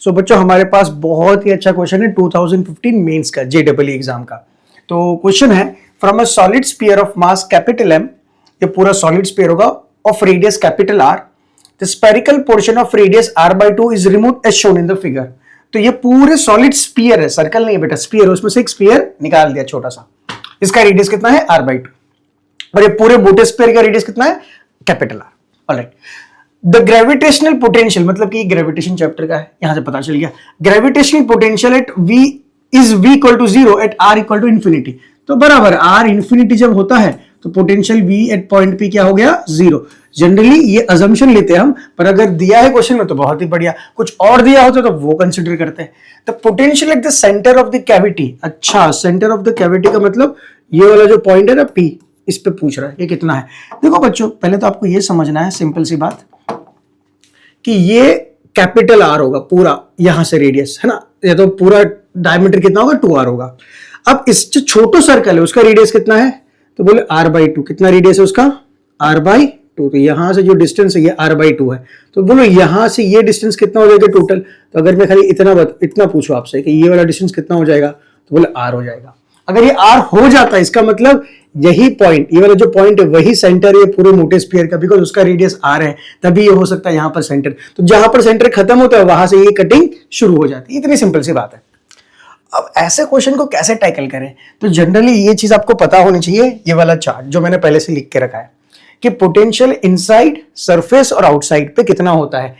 सो बच्चों हमारे पास बहुत ही अच्छा क्वेश्चन है 2015 मेंस का जेईई एग्जाम का। तो क्वेश्चन है from a solid sphere of mass capital M, ये पूरा सॉलिड स्फीयर होगा, of radius capital R, the spherical portion of radius r by 2 is removed as shown in the figure. तो ये पूरे solid sphere है, circle नहीं है बेटा, स्फीयर है, उसमें से एक स्फीयर निकाल दिया छोटा सा, इसका रेडियस कितना है r by 2, और ये पूरे मोटे स्फीयर का रेडियस कितना है capital r। Alright, the gravitational potential, मतलब कि ग्रेविटेशन चैप्टर का है, यहां से पता चल गया, gravitational potential at v is v equal to 0 at r equal to infinity. तो बराबर r इंफिनिटी जब होता है तो potential v at point p क्या हो गया 0। जनरली ये अजम्पशन लेते हैं हम, पर अगर दिया है क्वेश्चन में तो बहुत ही बढ़िया, कुछ और दिया होता तो वो कंसिडर करते हैं। The potential at the centre of the cavity, अच्छा सेंटर ऑफ द कैविटी का मतलब ये वाला जो पॉइंट है ना p, इस पे पूछ रहा है ये कितना है। देखो बच्चों पहले तो आपको ये समझना है सिंपल सी बात कि ये कैपिटल R होगा पूरा, यहां से रेडियस है ना, ये तो पूरा डायमीटर कितना होगा 2r होगा। अब इस जो छोटा सर्कल है उसका रेडियस कितना है, तो बोले r by 2, कितना रेडियस है उसका r by 2, तो यहां से जो डिस्टेंस है ये r by 2 है, तो बोलो यहां से ये डिस्टेंस कितना हो जाएगा टोटल। तो अगर मैं खाली इतना पूछूं आपसे कि ये वाला डिस्टेंस कितना हो जाएगा, तो बोले r हो जाएगा। अगर ये r हो जाता है इसका मतलब यही पॉइंट, ये वाला जो पॉइंट है वही सेंटर है पूरे मोटे स्फीयर का, बिकॉज उसका रेडियस r है, तभी ये हो सकता है यहां पर सेंटर। तो जहां पर सेंटर खत्म होता है वहां से ये कटिंग शुरू हो जाती है, इतनी सिंपल सी बात है। अब ऐसे क्वेश्चन को कैसे टैकल करें, तो जनरली ये चीज आपको पता होनी चाहिए, ये वाला चार्ट जो मैंने पहले से लिख के रखा है कि पोटेंशियल इनसाइड सरफेस और आउटसाइड पे कितना होता है,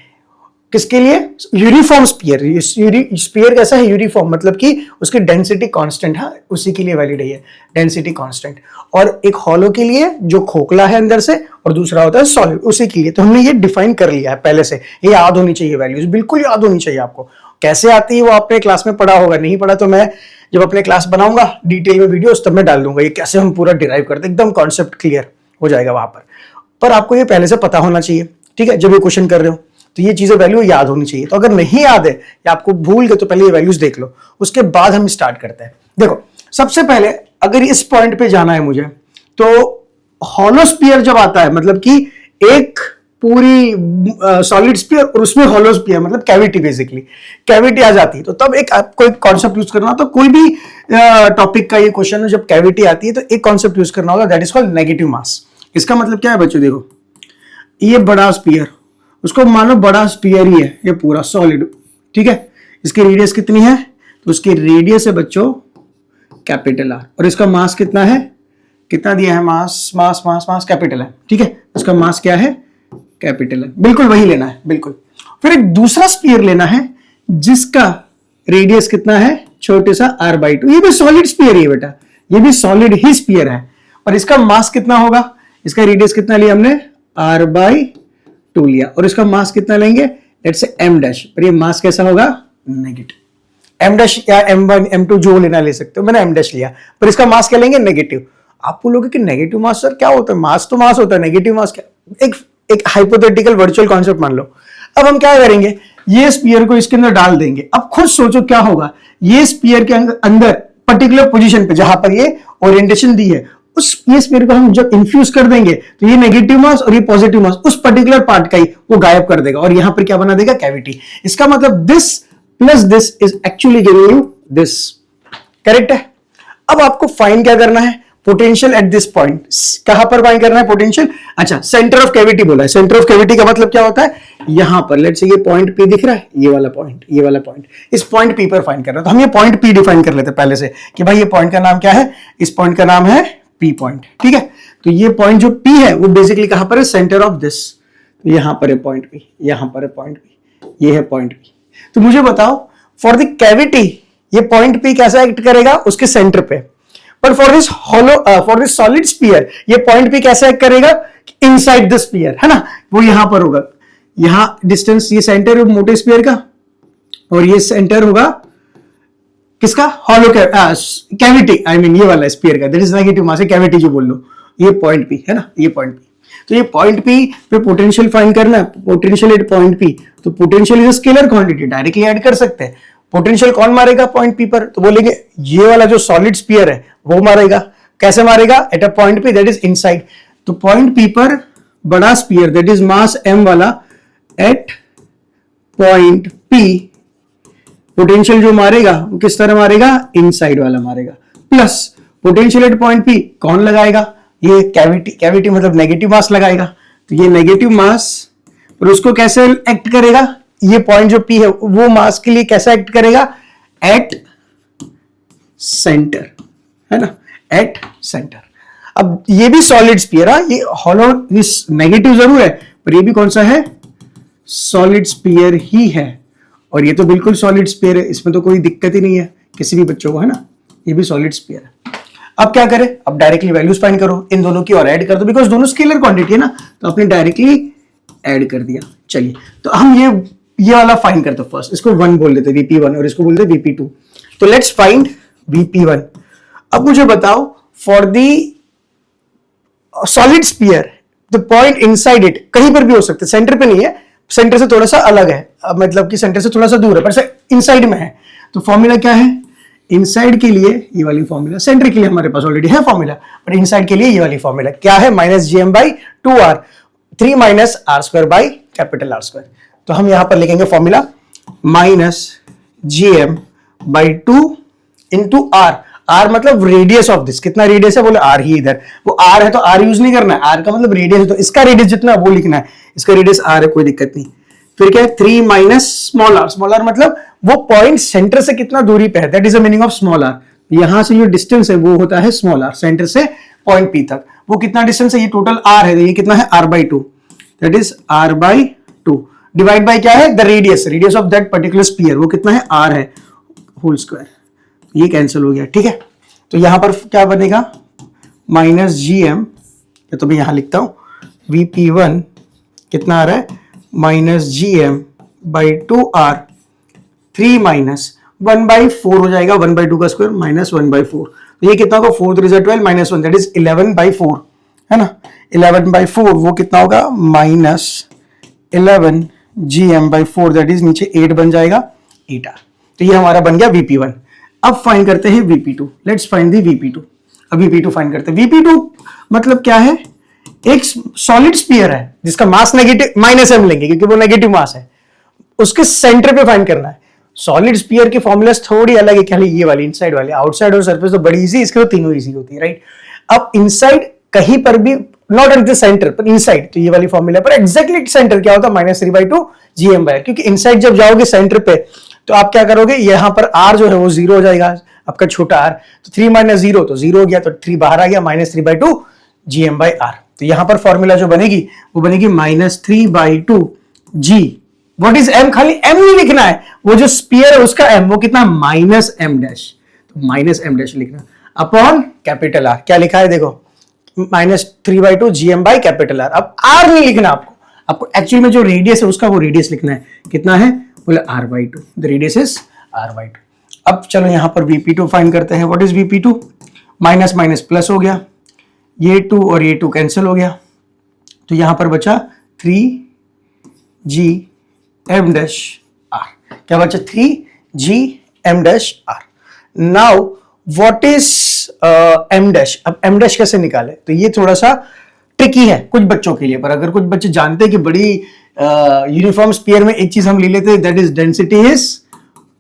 किसके लिए, यूनिफॉर्म स्फीयर। स्फीयर कैसा है यूनिफॉर्म, मतलब कि उसकी डेंसिटी कांस्टेंट है, उसी के लिए वैलिड है ये डेंसिटी कांस्टेंट। और एक हॉलो के लिए जो खोखला है अंदर से और दूसरा होता है सॉलिड, उसी के लिए। तो हमने ये डिफाइन कर लिया है पहले से, ये याद होनी चाहिए वैल्यूज, बिल्कुल याद होनी चाहिए आपको। कैसे आती है वो आपने क्लास में पढ़ा होगा, नहीं पढ़ा तो मैं जब अपने क्लास बनाऊंगा डिटेल में वीडियोस तब मैं डाल दूंगा ये कैसे हम पूरा डिराइव करते हैं, एकदम कॉन्सेप्ट क्लियर हो जाएगा वहां पर आपको ये पहले से पता होना चाहिए, ठीक है। जब ये क्वेश्चन कर रहे हो तो ये चीजें वैल्यू याद होनी चाहिए। तो अगर नहीं याद है या आपको भूल गए तो पहले ये वैल्यूज देख लो, उसके बाद हम स्टार्ट करते हैं। देखो सबसे पहले अगर इस पॉइंट पे जाना है मुझे, तो हॉलो स्फीयर जब आता है मतलब कि एक पूरी सॉलिड स्फीयर और उसमें हॉलो स्फीयर मतलब कैविटी, बेसिकली कैविटी आ जाती है, तो तब एक आपको एक कॉन्सेप्ट यूज करना। तो कोई भी टॉपिक का ये क्वेश्चन जब कैविटी आती है तो एक कॉन्सेप्ट यूज करना होगा, दैट इज कॉल्ड नेगेटिव मास। इसका मतलब क्या है बच्चों, देखो ये बड़ा स्फीयर, उसको मानो बड़ा स्फीयर ही है ये पूरा सॉलिड, ठीक है। इसकी रेडियस कितनी है, तो उसकी रेडियस है बच्चों कैपिटल आर, और इसका मास कितना है, कितना दिया है मास, मास मास मास कैपिटल है, ठीक है। इसका मास क्या है कैपिटल है, बिल्कुल वही लेना है बिल्कुल। फिर एक दूसरा स्फीयर लेना है जिसका रेडियस कितना है छोटे सा r by 2, ये भी सॉलिड स्फीयर है बेटा, ये भी सॉलिड ही स्फीयर है, और इसका मास कितना होगा, इसका रेडियस कितना लिया हमने r by 2 लिया, और इसका मास कितना लेंगे लेट्स से m डैश, पर ये मास कैसा होगा नेगेटिव। m डैश या m1 m2 जो लेना ले सकते हो, मैंने m डैश लिया, पर इसका मास क्या लेंगे नेगेटिव। आप बोलोगे कि नेगेटिव मास सर क्या होता है, मास तो मास होता है, नेगेटिव मास क्या, एक हाइपोथेटिकल वर्चुअल कॉन्सेप्ट मान लो। अब हम क्या करेंगे, ये स्फीयर को इसके अंदर डाल देंगे। अब खुद सोचो क्या होगा, ये स्फीयर के अंदर पर्टिकुलर पोजीशन पे जहां पर ये ओरिएंटेशन दी है, उस ये स्फीयर को हम जब इन्फ्यूज कर देंगे तो ये नेगेटिव मास और ये पॉजिटिव मास उस पर्टिकुलर पार्ट का ही वो गायब कर देगा, और यहां पर क्या बना देगा कैविटी। इसका मतलब this plus this is actually giving you this, correct है। अब आपको फाइंड क्या करना है, पोटेंशियल एट दिस पॉइंट, कहां पर फाइंड करना है पोटेंशियल, अच्छा सेंटर ऑफ कैविटी बोला है। सेंटर ऑफ कैविटी का मतलब क्या होता है, यहां पर लेट्स से ये पॉइंट P दिख रहा है, ये वाला पॉइंट, ये वाला पॉइंट, इस पॉइंट P पर फाइंड करना है। तो हम ये पॉइंट P डिफाइन कर लेते हैं पहले से कि भाई ये पॉइंट का नाम क्या है, इस पॉइंट का नाम है P पॉइंट, ठीक है। तो ये पॉइंट जो P है वो बेसिकली कहां पर है, सेंटर ऑफ दिस, तो यहां पर है पॉइंट P, यहां पर है पॉइंट P, ये है पॉइंट P। तो मुझे बताओ फॉर द कैविटी ये पॉइंट P कैसा एक्ट करेगा, उसके सेंटर पे, पर for this hollow for this solid sphere ये पॉइंट P कैसे एक्ट करेगा, इनसाइड द स्फीयर, है ना, वो यहां पर होगा। यहां डिस्टेंस, ये सेंटर है मोटे स्फीयर का, और ये सेंटर होगा किसका, हॉलो कैविटी, आई मीन ये वाला स्फीयर का, that is negative mass, cavity जो बोल लो, ये पॉइंट P है ना, ये पॉइंट P। तो ये पॉइंट P पे पोटेंशियल फाइंड करना है, पोटेंशियल एट पॉइंट P, तो potential is a scalar quantity, directly add कर सकते हैं। पोटेंशियल कौन मारेगा पॉइंट P पर, तो बोलेंगे ये वाला जो सॉलिड स्फीयर है वो मारेगा। कैसे मारेगा, at a point P that is inside. तो पॉइंट P पर बड़ा sphere that is mass m वाला एट पॉइंट P पोटेंशियल जो मारेगा वो किस तरह मारेगा, इनसाइड वाला मारेगा, plus potential at point P कौन लगाएगा, ये कैविटी, कैविटी मतलब नेगेटिव मास लगाएगा, तो ये नेगेटिव मास, और उसको कैसे एक्ट करेगा, ये पॉइंट जो पी है वो मास के लिए कैसा एक्ट करेगा, एट सेंटर, है ना, एट सेंटर। अब ये भी सॉलिड स्फीयर है, ये हॉलो, इस नेगेटिव जरूर है पर ये भी कौन सा है, सॉलिड स्फीयर ही है, और ये तो बिल्कुल सॉलिड स्फीयर है, इसमें तो कोई दिक्कत ही नहीं है किसी भी बच्चों को, है ना, ये भी सॉलिड स्फीयर है। अब क्या करें, अब डायरेक्टली वैल्यूज फाइंड करो इन दोनों की और ऐड कर दो, बिकॉज दोनों स्केलर क्वांटिटी है ना, तो आपने डायरेक्टली ऐड कर दिया। चलिए तो हम ये वाला फाइंड करते फर्स्ट, इसको 1 बोल देते Vp1 और इसको बोलते Vp2। तो लेट्स फाइंड Vp1। अब मुझे बताओ for the solid sphere the point inside it, कहीं पर भी हो सकता है, सेंटर पे नहीं है, सेंटर से थोड़ा सा अलग है, मतलब कि सेंटर से थोड़ा सा दूर है पर इनसाइड में है, तो फॉर्मूला क्या है, इनसाइड के लिए ये वाली फॉर्मूला, सेंटर के लिए हमारे पास ऑलरेडी है फॉर्मूला, पर इनसाइड के लिए ये वाली फॉर्मूला क्या है, -gm/2r 3 - r²/R²। तो हम यहां पर लिखेंगे formula -gm/2 into r, r मतलब रेडियस ऑफ दिस, कितना रेडियस है, बोले r ही, इधर वो r है तो r यूज नहीं करना है, r का मतलब रेडियस है, तो इसका रेडियस जितना वो लिखना है, इसका रेडियस r है, कोई दिक्कत नहीं। फिर क्या है 3 - स्मॉल r मतलब वो पॉइंट सेंटर से कितना दूरी पे है, that is the meaning of small r। यहां से जो डिस्टेंस है वो होता है स्मॉल r, सेंटर से पॉइंट p तक, वो कितना डिस्टेंस है, ये टोटल r है, तो ये कितना है r/2, that is r/2 divide by क्या है, the radius of that particular sphere, वो कितना है, r है होल स्क्वायर, ये कैंसिल हो गया, ठीक है। तो यहां पर क्या बनेगा, -gm, तो मैं यहां लिखता हूं Vp1 कितना आ रहा है, -gm/2r 3 - 1/4 हो जाएगा, 1/2 का स्क्वायर -1/4, तो ये कितना होगा, 4 3 12 -1, दैट इज 11/4, है ना, 11/4 वो कितना होगा, -11 gm/4, दैट इज नीचे 8 बन जाएगा, 8r। तो ये हमारा बन गया Vp1। अब फाइंड करते हैं Vp2, let's find the Vp2। अब Vp2 फाइंड करते हैं, Vp2 मतलब क्या है, एक सॉलिड स्फीयर है जिसका मास नेगेटिव -m लेंगे क्योंकि वो नेगेटिव मास है, उसके सेंटर पे फाइंड करना है। सॉलिड स्फीयर की फॉर्मूलाज थोड़ी अलग है, खाली ये वाली इनसाइड वाली, आउटसाइड और सरफेस तो बड़ी इजी, इसके तो तीनों इजी होती है, राइट। अब इनसाइड कहीं पर भी, नॉट एट द सेंटर पर इनसाइड, तो ये वाली फॉर्मूला पर एग्जैक्टली सेंटर क्या होता है, -3/2 gm/r, क्योंकि इनसाइड जब जाओगे सेंटर पे तो आप क्या करोगे, यहां पर r जो है वो 0 हो जाएगा, आपका छोटा r, तो 3 - 0 तो 0 हो गया, तो 3 बाहर आ गया, -3/2 gm/r। तो यहां पर फॉर्मूला जो बनेगी वो बनेगी -3/2 g, व्हाट इज m, खाली m नहीं लिखना है, वो जो स्फीयर है उसका m, वो कितना, -m', तो -m' लिखना अपॉन कैपिटल R, क्या लिखा है देखो, -3/2 gm/R। अब r नहीं लिखना आपको एक्चुअली में जो रेडियस है उसका वो रेडियस लिखना है, कितना है, बोले r/2, the radius is r/2। अब चलो यहां पर Vp2 फाइंड करते हैं, what is Vp2, minus minus plus हो गया, ये 2 और ये 2 कैंसिल हो गया, तो यहां पर बचा 3gm', क्या बचा, 3gm'। Now what is m', अब m' कैसे निकाले, तो ये थोड़ा सा ट्रिकी है कुछ बच्चों के लिए, पर अगर कुछ बच्चे जानते हैं कि बड़ी यूनिफॉर्म स्फीयर में एक चीज हम ले लेते हैं, that is density is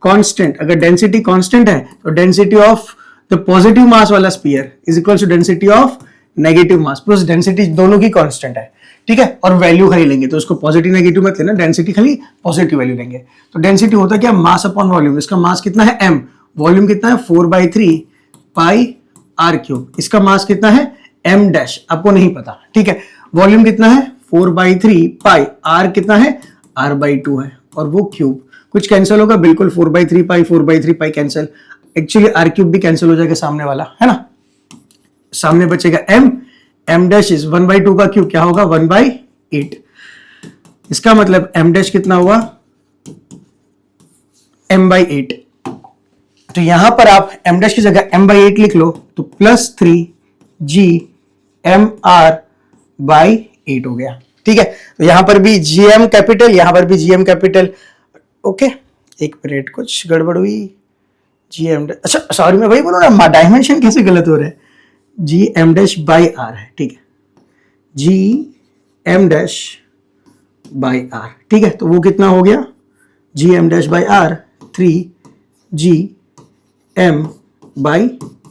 constant. अगर डेंसिटी कांस्टेंट है तो density of the positive mass वाला sphere is equal to density of negative mass, plus density दोनों की कांस्टेंट है, ठीक है, और वैल्यू खाली लेंगे, तो उसको पॉजिटिव नेगेटिव मत लेना, डेंसिटी खाली पॉजिटिव वैल्यू लेंगे। तो डेंसिटी होता क्या, मास अपॉन वॉल्यूम, इसका मास कितना है m, वॉल्यूम कितना है 4/3 पाई r³, इसका मास कितना है m', आपको नहीं पता, ठीक है, वॉल्यूम कितना है 4/3 पाई, r कितना है r/2 है, और वो क्यूब, कुछ कैंसिल होगा, बिल्कुल 4/3 पाई 4/3 पाई कैंसिल, एक्चुअली r³ भी कैंसिल हो जाएगा सामने वाला, है ना, सामने बचेगा m' इज 1/2 का क्यूब, क्या होगा 1/8, इसका मतलब m' कितना हुआ m/8, तो यहां पर आप m' की जगह m/8 लिख लो, तो +3gmr/8 हो गया, ठीक है। तो यहां पर भी gm कैपिटल, यहां पर भी gm कैपिटल, ओके, एक मिनट कुछ गड़बड़ हुई, gm', अच्छा सॉरी मैं वही बोलूं ना, डायमेंशन कैसे गलत हो रहा है, gm'/r है, ठीक है, gm'/r, ठीक है, तो वो कितना हो गया gm'/r 3 G M by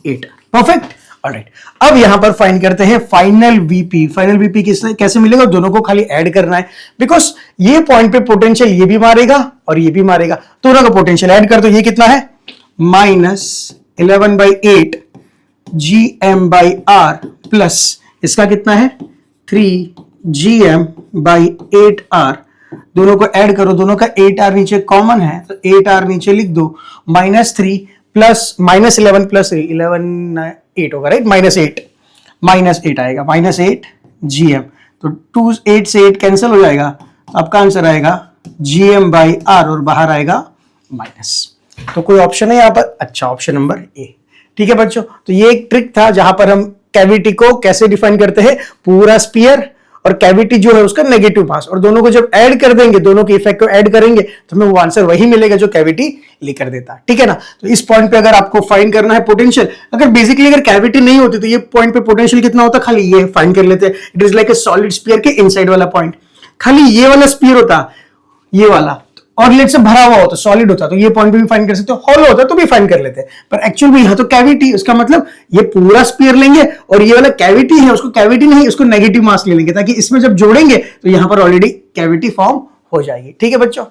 8। Perfect, alright. अब यहां पर फाइंड करते हैं फाइनल वीपी। फाइनल वीपी कैसे मिलेगा? दोनों को खाली ऐड करना है, बिकॉज ये पॉइंट पे पोटेंशियल ये भी मारेगा और ये भी मारेगा, दोनों का पोटेंशियल ऐड कर दो। ये कितना है? -11/8 G M by R plus इसका कितना है? 3 GM/8R। दोनों को ऐड करो, दोनों का 8R नीचे कॉमन है तो 8R नीचे लिख दो। -3 प्लस -11 प्लस 3 11 8 होगा, राइट? -8 आएगा, -8 GM। तो 2 8 से 8 कैंसिल हो जाएगा, आपका आंसर आएगा GM/R और बाहर आएगा माइनस। तो कोई ऑप्शन है यहां पर? अच्छा, ऑप्शन नंबर ए। ठीक है बच्चों, तो ये एक ट्रिक था जहां पर हम कैविटी को कैसे डिफाइन करते हैं, पूरा स्फीयर और कैविटी जो है उसका नेगेटिव मास, और दोनों को जब ऐड कर देंगे, दोनों के इफेक्ट को ऐड करेंगे तो हमें वो आंसर वही मिलेगा जो कैविटी लेकर देता है। ठीक है ना? तो इस पॉइंट पे अगर आपको फाइंड करना है पोटेंशियल, अगर बेसिकली अगर कैविटी नहीं होती तो ये पॉइंट पे पोटेंशियल कितना होता, खाली ये फाइंड कर लेते हैं। It is like a solid sphere के इनसाइड वाला पॉइंट, खाली ये वाला स्फीयर होता, ये वाला, और लेट से भरा हुआ होता, सॉलिड होता, तो ये पॉइंट भी फाइंड कर सकते हो। हॉलो होता तो भी फाइंड कर लेते हैं, पर एक्चुअल में यहां तो कैविटी, उसका मतलब ये पूरा स्फीयर लेंगे और ये वाला कैविटी है उसको कैविटी नहीं, उसको नेगेटिव मास ले लेंगे, ताकि इसमें जब जोड़ेंगे तो यहां पर ऑलरेडी कैविटी फॉर्म हो जाएगी। ठीक है बच्चों?